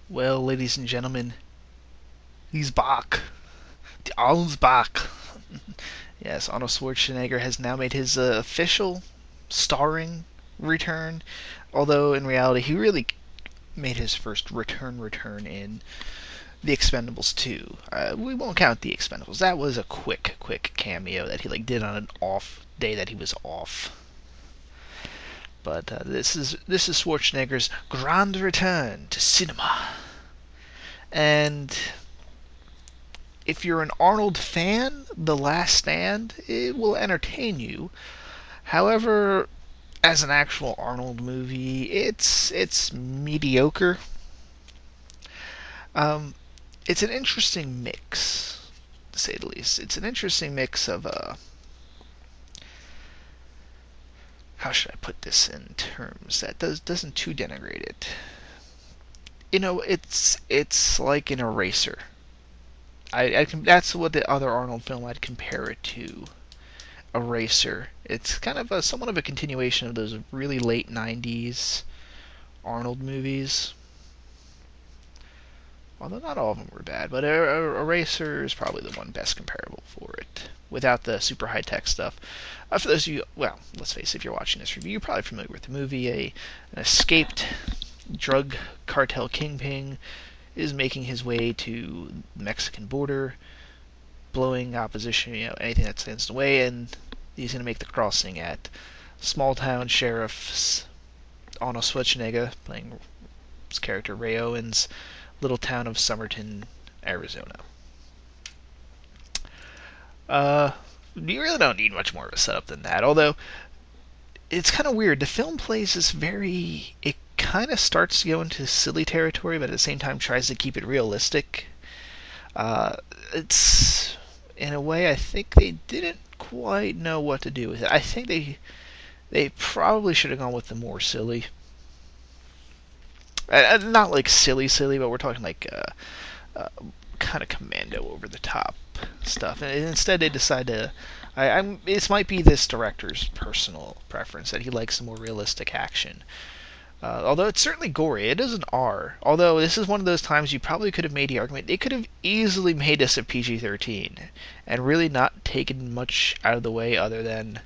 Well, ladies and gentlemen, he's back. The Arnold's back. Yes, Arnold Schwarzenegger has now made his official starring return. Although in reality, he really made his first return in The Expendables 2. We won't count The Expendables. That was a quick cameo that he did on an off day that he was off. But this is Schwarzenegger's grand return to cinema. And if you're an Arnold fan, The Last Stand, it will entertain you. However, as an actual Arnold movie, it's mediocre. It's an interesting mix, to say the least. It's an interesting mix of how should I put this in terms that doesn't too denigrate it. It's like an eraser. That's what the other Arnold film I'd compare it to. Eraser. It's kind of somewhat of a continuation of those really late '90s Arnold movies. Although not all of them were bad, but Eraser is probably the one best comparable for it, without the super high tech stuff. For those of you, well, let's face it, if you're watching this review, you're probably familiar with the movie. An escaped drug cartel kingpin is making his way to the Mexican border, blowing opposition, anything that stands in the way, and he's going to make the crossing at small town sheriff's Arnold Schwarzenegger, playing his character Ray Owens, little town of Somerton, Arizona. You really don't need much more of a setup than that, although it's kind of weird. The film plays this it kind of starts to go into silly territory, but at the same time tries to keep it realistic. It's, in a way, I think they didn't quite know what to do with it. I think they probably should have gone with the more silly. Not like silly, but we're talking kind of commando over the top stuff. And instead, they decide to. This might be this director's personal preference that he likes the more realistic action. Although it's certainly gory, it is an R. Although this is one of those times you probably could have made the argument they could have easily made this a PG-13 and really not taken much out of the way other than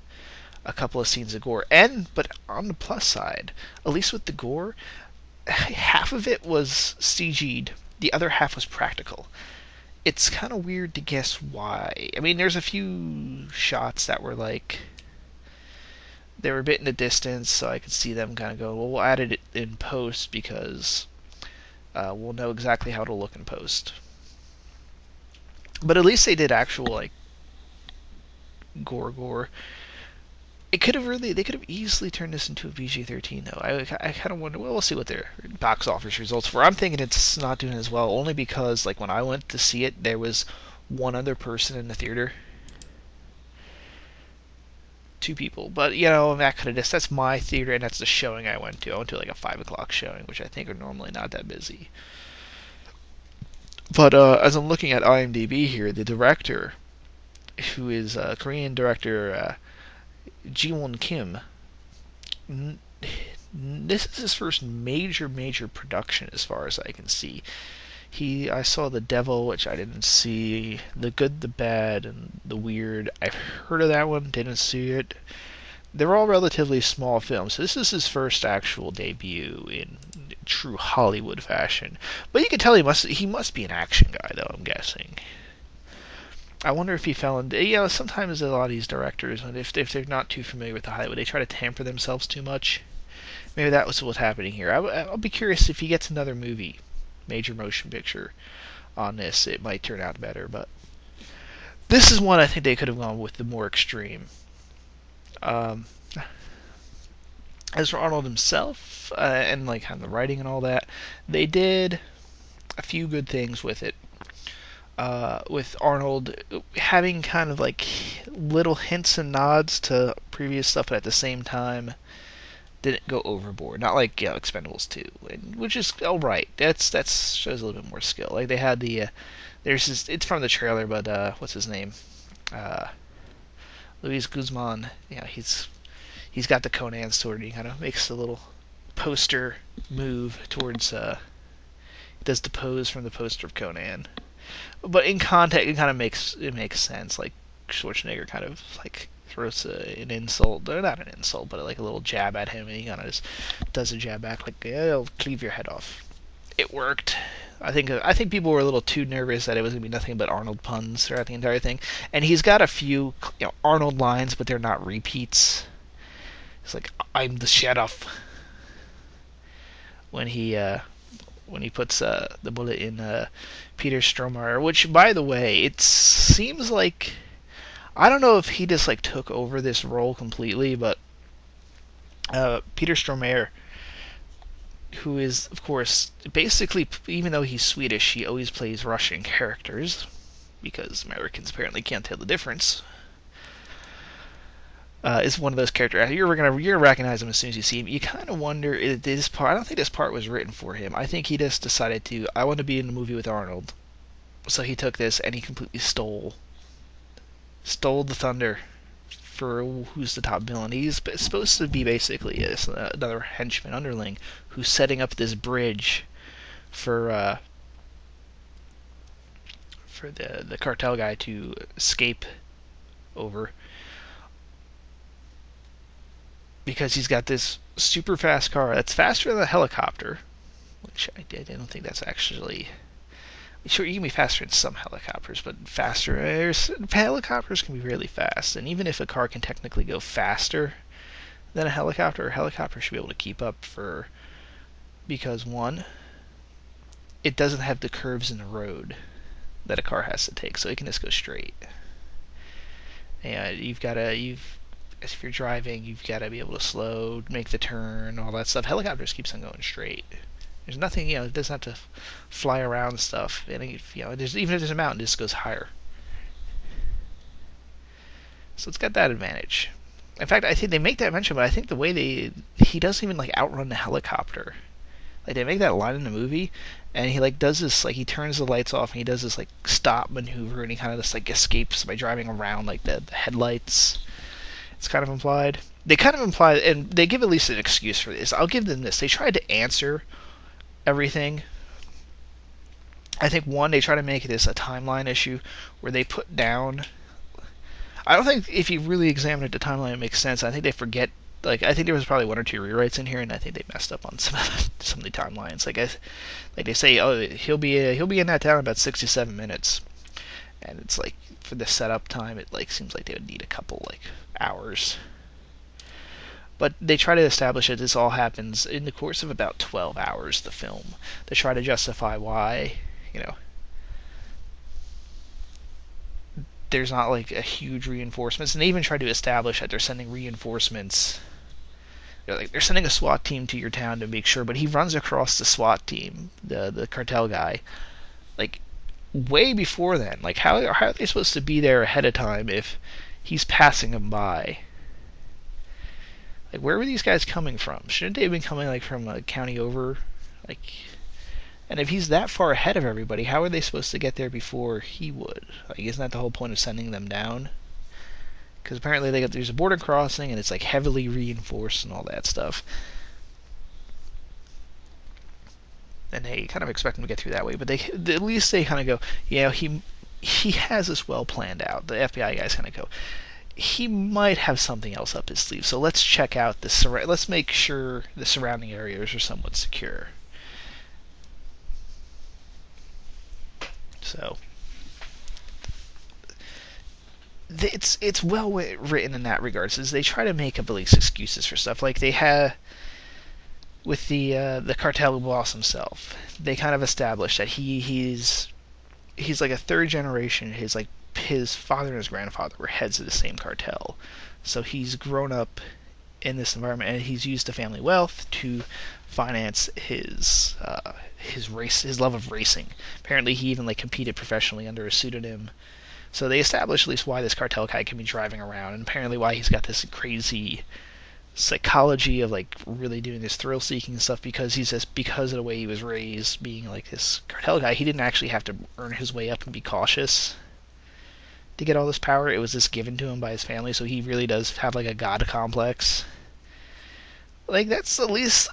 a couple of scenes of gore. But on the plus side, at least with the gore, half of it was CG'd, the other half was practical. It's kind of weird to guess why. I mean, there's a few shots that were they were a bit in the distance, so I could see them kind of go, well, we'll add it in post because we'll know exactly how to look in post. But at least they did actual gore. They could have easily turned this into a PG-13 though. I kind of wonder. Well, we'll see what their box office results were. I'm thinking it's not doing as well, only because when I went to see it, there was one other person in the theater, 2 people. But that could have that's my theater, and that's the showing I went to. I went to a 5 o'clock showing, which I think are normally not that busy. But as I'm looking at IMDb here, the director, who is Korean director Ji-won Kim, this is his first major production as far as I can see. I saw The Devil, which I didn't see, The Good, the Bad, and The Weird. I've heard of that one, didn't see it. They're all relatively small films, so this is his first actual debut in true Hollywood fashion. But you can tell he must be an action guy, though, I'm guessing. I wonder if he fell into. Sometimes a lot of these directors, if they're not too familiar with the Hollywood, they try to tamper themselves too much. Maybe that was what's happening here. I'll be curious if he gets another movie, major motion picture, on this. It might turn out better, but this is one I think they could have gone with the more extreme. As for Arnold himself, and kind of the writing and all that, they did a few good things with it. With Arnold having kind of little hints and nods to previous stuff, but at the same time didn't go overboard. Not like Expendables 2, which is alright. That shows a little bit more skill. They had it's from the trailer, but what's his name? Luis Guzman. He's got the Conan sword, and he kind of makes a little poster move towards does the pose from the poster of Conan. But in context, it kind of makes sense. Like Schwarzenegger kind of like throws an insult, or not an insult, but like a little jab at him, and he kind of just does a jab back, like, yeah, I'll cleave your head off. It worked. I think people were a little too nervous that it was gonna be nothing but Arnold puns throughout the entire thing, and he's got a few Arnold lines, but they're not repeats. It's like, I'm the sheriff, when he puts the bullet in Peter Strohmeyer, which, by the way, it seems like, I don't know if he just like took over this role completely, but Peter Strohmeyer, who is, of course, basically, even though he's Swedish, he always plays Russian characters, because Americans apparently can't tell the difference. Is one of those characters. You're gonna recognize him as soon as you see him. You kind of wonder, this part. I don't think this part was written for him. I think he just decided to. I want to be in a movie with Arnold, so he took this and he completely stole the thunder for who's the top villain. He's supposed to be basically another henchman underling who's setting up this bridge for the cartel guy to escape over, because he's got this super fast car that's faster than a helicopter, which I don't think that's actually. Sure, you can be faster in some helicopters, but helicopters can be really fast, and even if a car can technically go faster than a helicopter should be able to keep up because one, it doesn't have the curves in the road that a car has to take, so it can just go straight. And if you're driving, you've got to be able to slow, make the turn, all that stuff. Helicopters keeps on going straight. There's nothing, it doesn't have to fly around stuff. And even if there's a mountain, it just goes higher. So it's got that advantage. In fact, I think they make that mention, but I think the way he doesn't even like outrun the helicopter. Like, they make that line in the movie, and he like does this, like, he turns the lights off and he does this like stop maneuver, and he kind of just like escapes by driving around like the headlights. It's kind of implied. They kind of imply, and they give at least an excuse for this. I'll give them this. They tried to answer everything. I think, one, they try to make this a timeline issue where they put down. I don't think if you really examine it, the timeline, it makes sense. I think they forget. Like, I think there was probably one or two rewrites in here, and I think they messed up on some of the timelines. Like they say, oh, he'll be in that town in about 67 minutes, and it's like, for the setup time, it like seems like they would need a couple like hours. But they try to establish that this all happens in the course of about 12 hours, the film. They try to justify why, there's not like a huge reinforcements, and they even try to establish that they're sending reinforcements. They're sending a SWAT team to your town to make sure, but he runs across the SWAT team, the cartel guy, like way before then. Like, how are they supposed to be there ahead of time if he's passing them by? Like, where were these guys coming from? Shouldn't they have been coming like from a county over? Like, and if he's that far ahead of everybody, how are they supposed to get there before he would? Like, isn't that the whole point of sending them down? Because apparently there's a border crossing, and it's like heavily reinforced and all that stuff. And they kind of expect him to get through that way, but at least they kind of go, he has this well planned out. The FBI guys kind of go, he might have something else up his sleeve, so let's check out let's make sure the surrounding areas are somewhat secure. So it's well written in that regard. So they try to make up at least excuses for stuff, like they had with the cartel boss himself. They kind of established that he's like a third generation. His father and his grandfather were heads of the same cartel, so he's grown up in this environment, and he's used the family wealth to finance his love of racing. Apparently, he even like competed professionally under a pseudonym. So they established at least why this cartel guy can be driving around, and apparently why he's got this crazy psychology of like really doing this thrill-seeking stuff, because because of the way he was raised, being like this cartel guy, he didn't actually have to earn his way up and be cautious to get all this power. It was just given to him by his family, so he really does have like a god complex. Like that's at least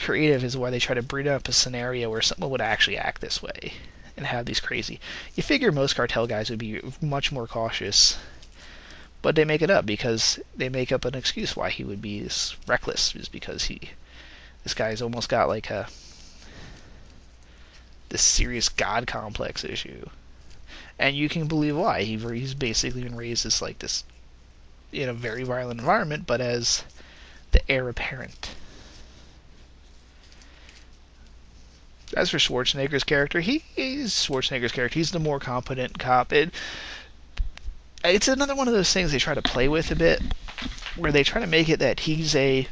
creative is why they try to bring up a scenario where someone would actually act this way and have these crazy. You figure most cartel guys would be much more cautious, but they make it up because they make up an excuse why he would be this reckless is because this guy's almost got like this serious god complex issue, and you can believe why he's basically been raised as like this in a very violent environment, but as the heir apparent. As for Schwarzenegger's character, he's the more competent cop. It's another one of those things they try to play with a bit, where they try to make it that he's the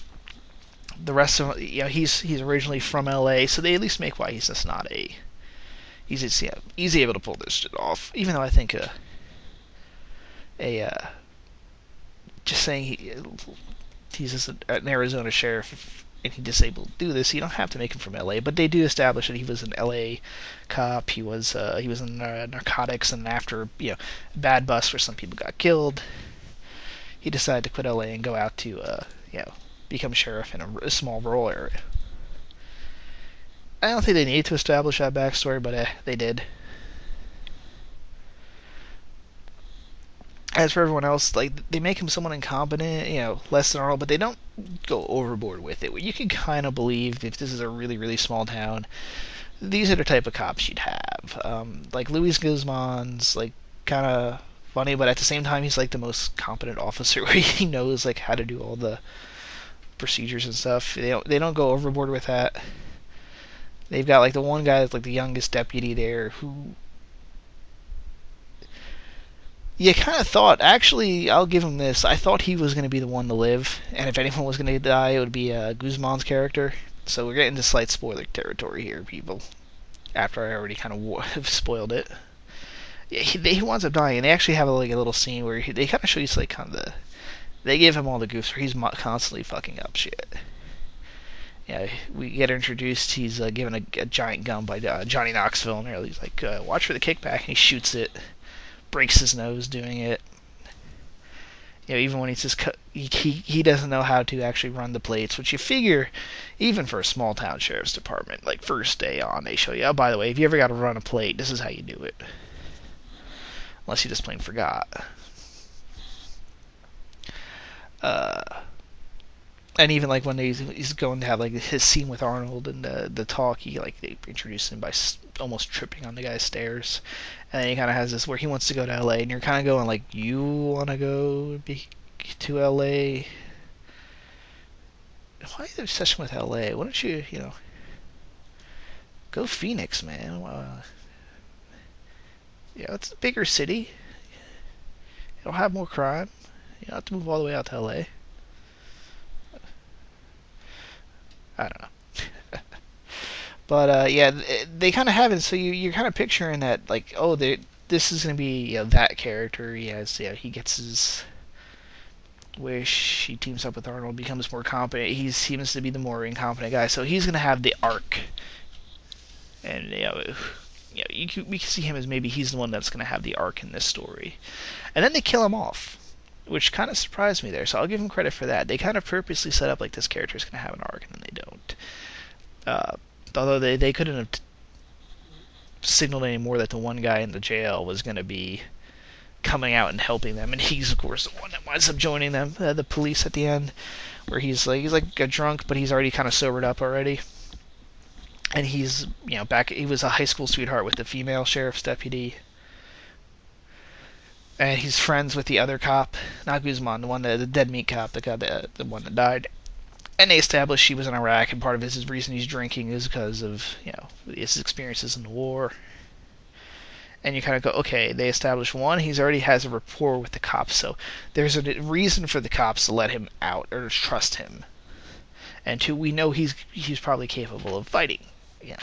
rest of he's originally from L.A., so they at least make why he's just not he's able to pull this shit off. Even though I think just saying he's just an Arizona sheriff and he's disabled to do this. You don't have to make him from L.A., but they do establish that he was an L.A. cop. He was in narcotics, and after a bad bust where some people got killed, he decided to quit L.A. and go out to become sheriff in a small rural area. I don't think they need to establish that backstory, but they did. As for everyone else, like they make him someone incompetent, less than Arnold, but they don't go overboard with it. You can kind of believe if this is a really, really small town, these are the type of cops you'd have. Like Luis Guzman's like kind of funny, but at the same time he's like the most competent officer where he knows like how to do all the procedures and stuff. They don't go overboard with that. They've got like the one guy that's like the youngest deputy there who you kind of thought, actually, I'll give him this, I thought he was going to be the one to live, and if anyone was going to die, it would be Guzman's character. So we're getting to slight spoiler territory here, people, after I already kind of spoiled it. Yeah, he winds up dying, and they actually have like a little scene where they kind of show you like kind of they give him all the goofs where he's constantly fucking up shit. Yeah, we get introduced, he's given a giant gun by Johnny Knoxville, and he's like, watch for the kickback, and he shoots it. Breaks his nose doing it. Even when he's just he doesn't know how to actually run the plates, which you figure, even for a small town sheriff's department, like first day on, they show you, oh, by the way, if you ever got to run a plate, this is how you do it. Unless you just plain forgot. And even like when he's going to have like his scene with Arnold and the talk, they introduce him by almost tripping on the guy's stairs, and then he kind of has this where he wants to go to L.A. and you're kind of going like, you want to go to L.A.? Why the obsession with L.A.? Why don't you go Phoenix, man? It's a bigger city. It'll have more crime. You don't have to move all the way out to L.A. I don't know. But they kind of have it, so you're kind of picturing that, like, oh, this is going to be that character. He gets his wish, he teams up with Arnold, becomes more competent. He seems to be the more incompetent guy, so he's going to have the arc. And, we can see him as maybe he's the one that's going to have the arc in this story. And then they kill him off, which kind of surprised me there, so I'll give him credit for that. They kind of purposely set up like this character's going to have an arc, and then they don't. Although they couldn't have signaled anymore that the one guy in the jail was going to be coming out and helping them, and he's of course the one that winds up joining them, the police at the end, where he's like a drunk, but he's already kind of sobered up already. And he's back. He was a high school sweetheart with the female sheriff's deputy. And he's friends with the other cop, not Guzman, the dead meat cop, the one that died. And they established she was in Iraq, and part of his reason he's drinking is because of his experiences in the war. And you kind of go, okay, they established one, he's already has a rapport with the cops, so there's a reason for the cops to let him out or to trust him. And two, we know he's probably capable of fighting.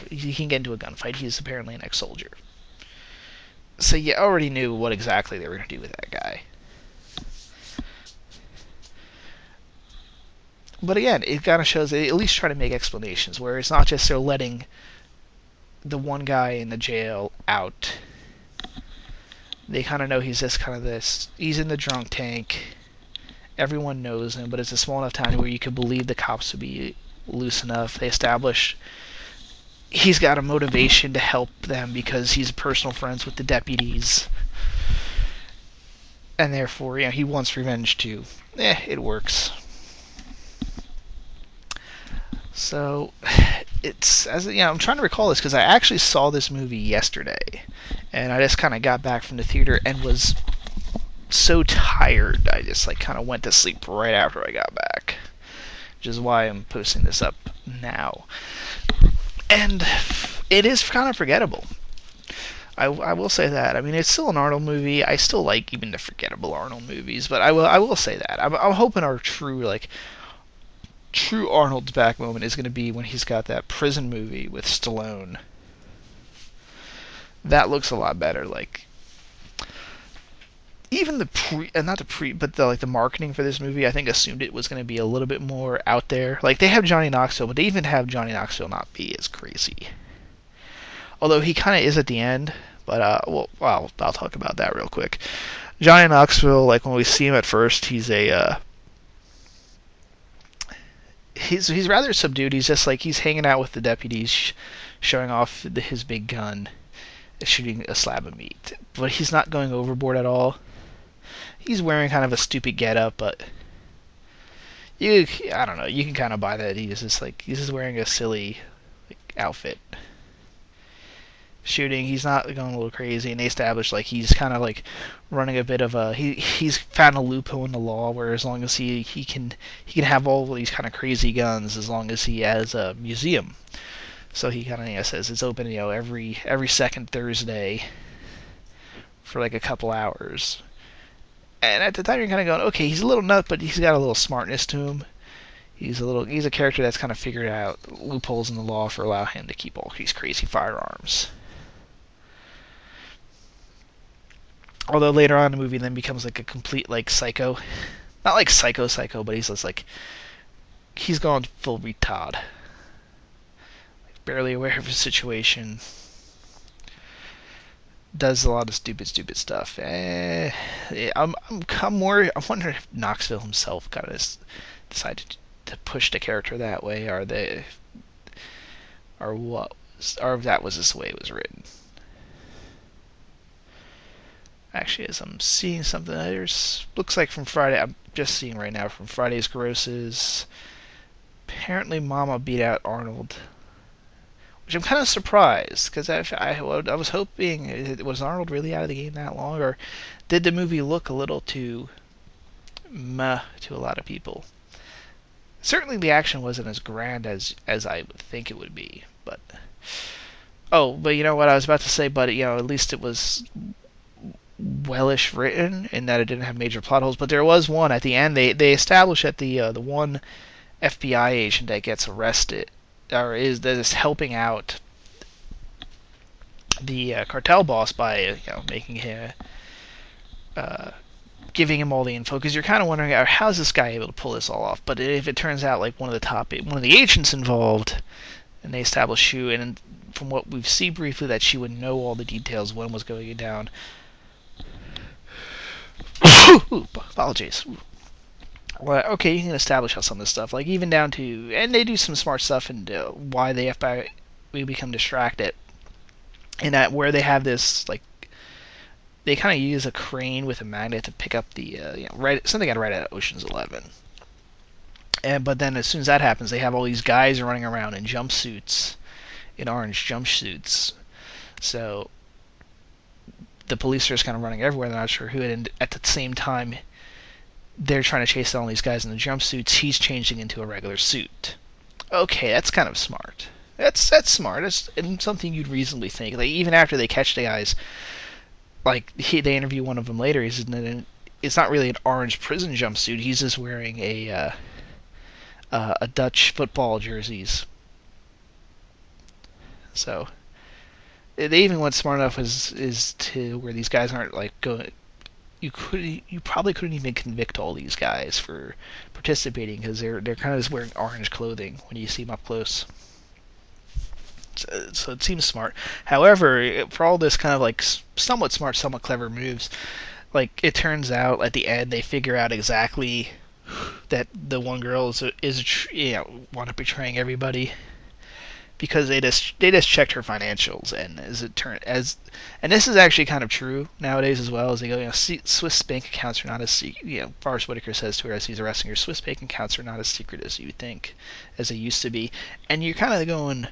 He can get into a gunfight. He's apparently an ex-soldier. So you already knew what exactly they were going to do with that guy. But again, it kind of shows they at least try to make explanations, where it's not just they're letting the one guy in the jail out. They kind of know he's just kind of this. He's in the drunk tank, Everyone knows him, but it's a small enough town where you could believe the cops would be loose enough. They establish he's got a motivation to help them because he's personal friends with the deputies, and therefore, he wants revenge too. It works. So, I'm trying to recall this because I actually saw this movie yesterday, and I just kind of got back from the theater and was so tired I just kind of went to sleep right after I got back, which is why I'm posting this up now. And it is kind of forgettable. I will say that. I mean, it's still an Arnold movie. I still like even the forgettable Arnold movies, but I will say that. I'm hoping our true Arnold's back moment is going to be when he's got that prison movie with Stallone. That looks a lot better. Even the marketing for this movie, I think assumed it was going to be a little bit more out there. They have Johnny Knoxville, but they even have Johnny Knoxville not be as crazy. Although he kind of is at the end, but I'll talk about that real quick. Johnny Knoxville, when we see him at first, he's he's rather subdued. He's just he's hanging out with the deputies, showing off his big gun, shooting a slab of meat. But he's not going overboard at all. He's wearing kind of a stupid getup, but I don't know. You can kind of buy that he's just wearing a silly outfit. Shooting, he's not going a little crazy, and they establish he's kind of running a bit of a he's found a loophole in the law where as long as he can have all these kind of crazy guns as long as he has a museum. So he kind of says it's open every second Thursday for a couple hours. And at the time you're kind of going, okay, he's a little nut, but he's got a little smartness to him. He's a character that's kind of figured out loopholes in the law for allow him to keep all these crazy firearms. Although later on in the movie then becomes a complete psycho. Not psycho, but he's just he's gone full retard. Barely aware of his situation. Does a lot of stupid stuff. I'm wondering if Knoxville himself kind of decided to push the character that way, or if that was just the way it was written. Actually, as I'm seeing something, looks like from Friday. I'm just seeing right now from Friday's grosses. Apparently, Mama beat out Arnold, which I'm kind of surprised because I was hoping, was Arnold really out of the game that long, or did the movie look a little too meh to a lot of people? Certainly, the action wasn't as grand as I would think it would be, but you know what I was about to say, but at least it was wellish written in that it didn't have major plot holes. But there was one at the end. They establish that the one FBI agent that gets arrested that is helping out the cartel boss by making him giving him all the info, because you're kind of wondering how's this guy able to pull this all off. But if it turns out one of the agents involved, and they establish who, and from what we've seen briefly that she would know all the details when was going down. Ooh, apologies. Well, okay, you can establish how some of this stuff, even down to, and they do some smart stuff and why the FBI we become distracted, and that where they have this they kind of use a crane with a magnet to pick up the something right out of Ocean's 11. But then as soon as that happens, they have all these guys running around in jumpsuits, in orange jumpsuits. So the police are just kind of running everywhere. They're not sure who. And at the same time, they're trying to chase down all these guys in the jumpsuits. He's changing into a regular suit. Okay, that's kind of smart. That's smart. It's something you'd reasonably think. Even after they catch the guys, they interview one of them later. It's not really an orange prison jumpsuit. He's just wearing a Dutch football jerseys. So they even went smart enough is to where these guys aren't going. You probably couldn't even convict all these guys for participating because they're kind of just wearing orange clothing when you see them up close. So it seems smart. However, for all this kind of somewhat smart, somewhat clever moves, it turns out at the end they figure out exactly that the one girl is wound up betraying everybody because they just checked her financials, and as it turned as and this is actually kind of true nowadays as well, as they go, Swiss bank accounts are not as secret. Forrest Whitaker says to her as he's arresting her, Swiss bank accounts are not as secret as you think, as they used to be. And you're kind of going,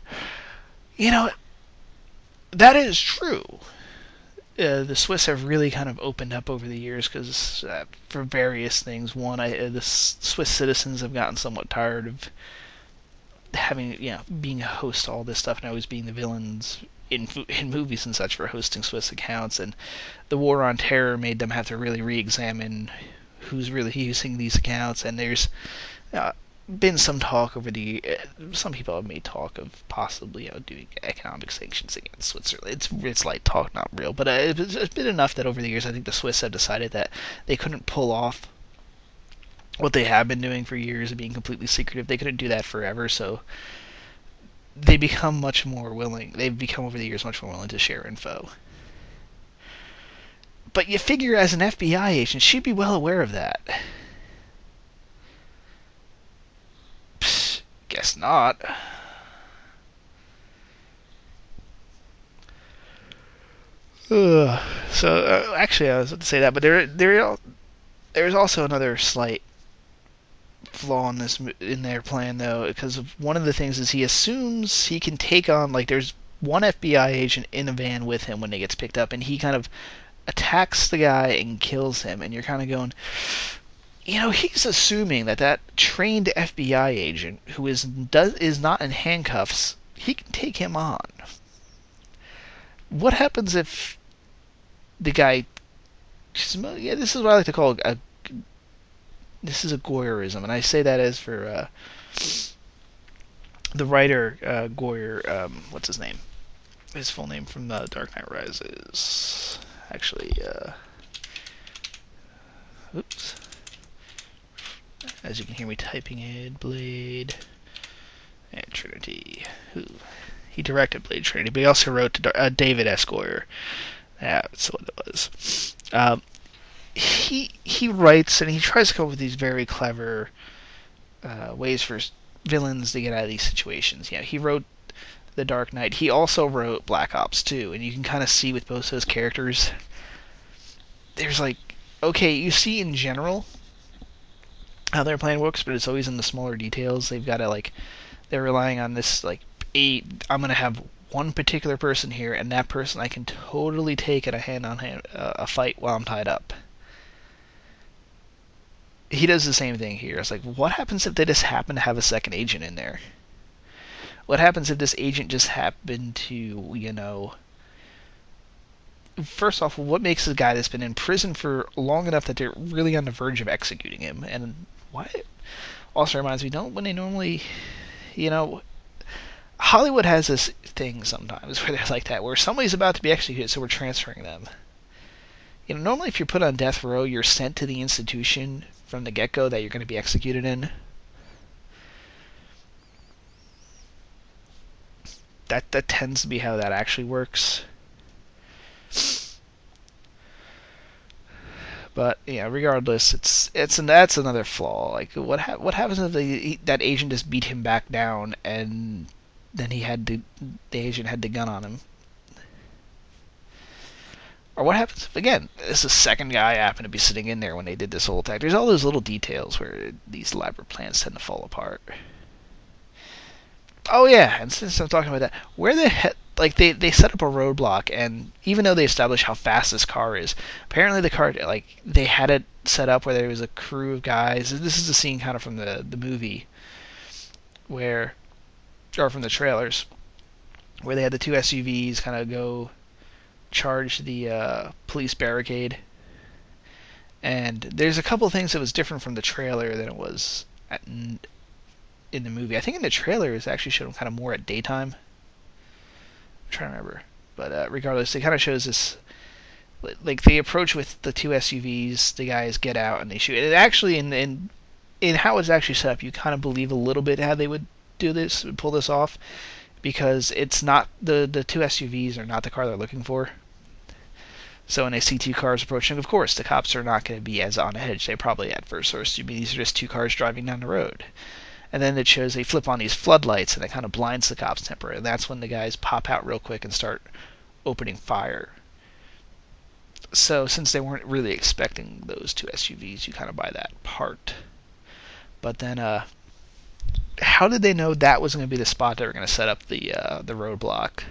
that is true. The Swiss have really kind of opened up over the years because for various things. One, the Swiss citizens have gotten somewhat tired of having, being a host to all this stuff and always being the villains in movies and such for hosting Swiss accounts. And the war on terror made them have to really re-examine who's really using these accounts. And there's been some talk over some people have made talk of possibly doing economic sanctions against Switzerland. It's like talk, not real, but it's been enough that over the years I think the Swiss have decided that they couldn't pull off what they have been doing for years of being completely secretive. They couldn't do that forever, so they've become over the years much more willing to share info. But you figure as an FBI agent, she'd be well aware of that. Guess not. So actually, I was about to say that, but there's also another slight flaw in their plan, though, because one of the things is he assumes he can take on, there's one FBI agent in a van with him when he gets picked up, and he kind of attacks the guy and kills him, and you're kind of going, he's assuming that trained FBI agent who is not in handcuffs, he can take him on. What happens if the guy? This is what I like to call this is a Goyerism, and I say that as for the writer Goyer. What's his name? His full name from Dark Knight Rises. Actually, oops. As you can hear me typing it, Blade and Trinity. He directed Blade Trinity, but he also wrote David S. Goyer. That's what it was. He writes and he tries to come up with these very clever ways for villains to get out of these situations. He wrote The Dark Knight. He also wrote Black Ops 2, and you can kind of see with both those characters, there's you see in general how their plan works, but it's always in the smaller details. They've got to they're relying on this I'm gonna have one particular person here, and that person I can totally take in a hand-on-hand a fight while I'm tied up. He does the same thing here. It's what happens if they just happen to have a second agent in there? What happens if this agent just happened to, first off, what makes a guy that's been in prison for long enough that they're really on the verge of executing him? And why? Also reminds me, when they normally, Hollywood has this thing sometimes where they're like that, where somebody's about to be executed, so we're transferring them. Normally if you're put on death row, you're sent to the institution from the get-go that you're going to be executed in. That tends to be how that actually works. But regardless, that's another flaw. What happens if that agent just beat him back down, and then the agent had the gun on him? Or what happens if, again, this second guy happened to be sitting in there when they did this whole attack? There's all those little details where these elaborate plans tend to fall apart. Oh yeah, and since I'm talking about that, where the heck, they set up a roadblock, and even though they establish how fast this car is, apparently the car, they had it set up where there was a crew of guys. This is a scene kind of from the movie, or from the trailers, where they had the two SUVs kind of go charge the police barricade. And there's a couple things that was different from the trailer than it was in the movie. I think in the trailer it actually showed them kind of more at daytime. I'm trying to remember. But regardless, it kind of shows this, they approach with the two SUVs, the guys get out and they shoot. And actually, in how it's actually set up, you kind of believe a little bit how they would do this, pull this off, because it's not, the two SUVs are not the car they're looking for. So when they see two cars approaching, of course, the cops are not going to be as on edge. They probably at first are assuming these are just two cars driving down the road. And then it shows they flip on these floodlights, and it kind of blinds the cops temporarily. And that's when the guys pop out real quick and start opening fire. So since they weren't really expecting those two SUVs, you kind of buy that part. But then, how did they know that was going to be the spot they were going to set up the roadblock?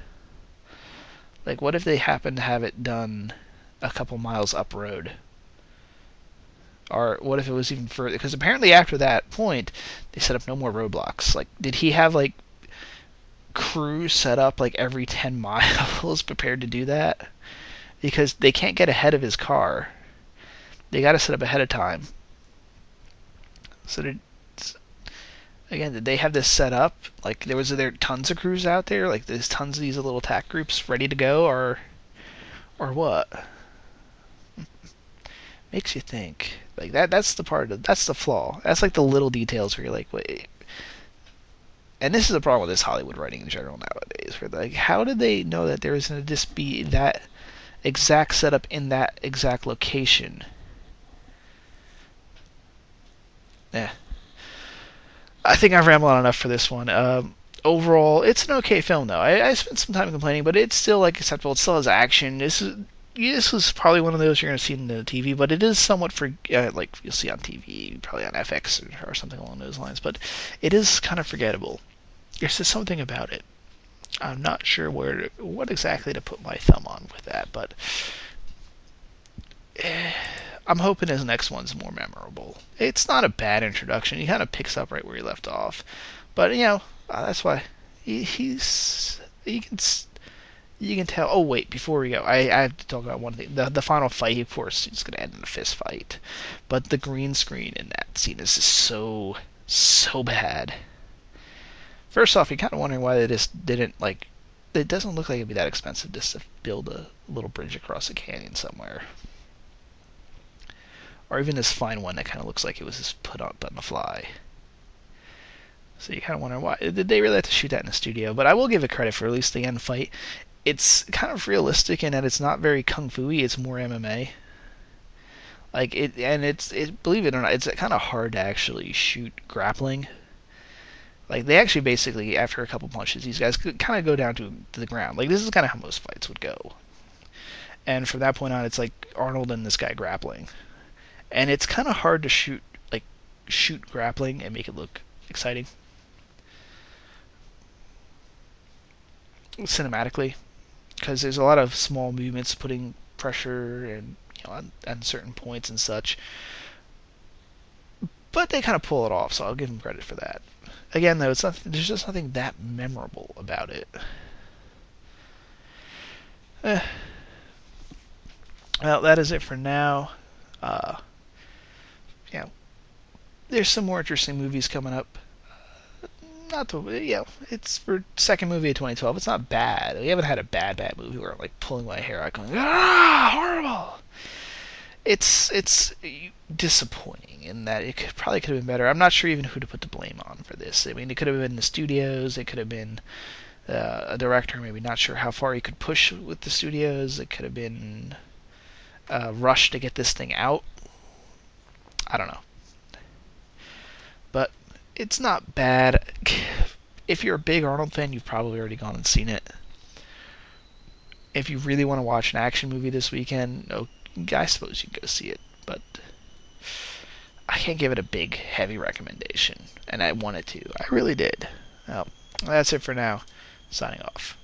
Like, what if they happened to have it done a couple miles up road? Or what if it was even further? Because apparently after that point, they set up no more roadblocks. Like, did he have, like, crews set up, like, every 10 miles prepared to do that? Because they can't get ahead of his car. They got to set up ahead of time. So did they have this set up? Like, was there tons of crews out there? Like, there's tons of these little attack groups ready to go, or what? Makes you think. Like, that's the flaw. That's like the little details where you're like, wait. And this is a problem with this Hollywood writing in general nowadays. Where, like, how did they know that there was going to just be that exact setup in that exact location? Yeah. I think I've rambled on enough for this one. Overall, it's an okay film, though. I spent some time complaining, but it's still, like, acceptable. It still has action. This was probably one of those you're going to see in the TV, but it is somewhat like you'll see on TV, probably on FX or something along those lines. But it is kind of forgettable. There's just something about it. I'm not sure what exactly to put my thumb on with that, but I'm hoping his next one's more memorable. It's not a bad introduction. He kind of picks up right where he left off, but that's why you can tell. Oh wait, before we go, I have to talk about one thing. The final fight, of course, is going to end in a fist fight, but the green screen in that scene is just so bad. First off, you're kind of wondering why they just didn't, like. It doesn't look like it'd be that expensive just to build a little bridge across a canyon somewhere. Or even this fine one that kind of looks like it was just put up on the fly. So you kind of wonder why. Did they really have to shoot that in the studio? But I will give it credit for at least the end fight. It's kind of realistic in that it's not very kung fu-y. It's more MMA. Like believe it or not, it's kind of hard to actually shoot grappling. Like, they actually basically, after a couple punches, these guys could kind of go down to the ground. Like, this is kind of how most fights would go. And from that point on, it's like Arnold and this guy grappling. And it's kind of hard to shoot grappling and make it look exciting cinematically, because there's a lot of small movements putting pressure and on certain points and such. But they kind of pull it off, so I'll give them credit for that. Again, though, there's just nothing that memorable about it. Well, that is it for now. There's some more interesting movies coming up. It's for second movie of 2012. It's not bad. We haven't had a bad movie where I'm like pulling my hair out, going, horrible. It's disappointing in that it probably could have been better. I'm not sure even who to put the blame on for this. I mean, it could have been the studios. It could have been a director, maybe not sure how far he could push with the studios. It could have been a rush to get this thing out. I don't know. But it's not bad. If you're a big Arnold fan, you've probably already gone and seen it. If you really want to watch an action movie this weekend, I suppose you can go see it. But I can't give it a big, heavy recommendation. And I wanted to. I really did. Well, that's it for now. Signing off.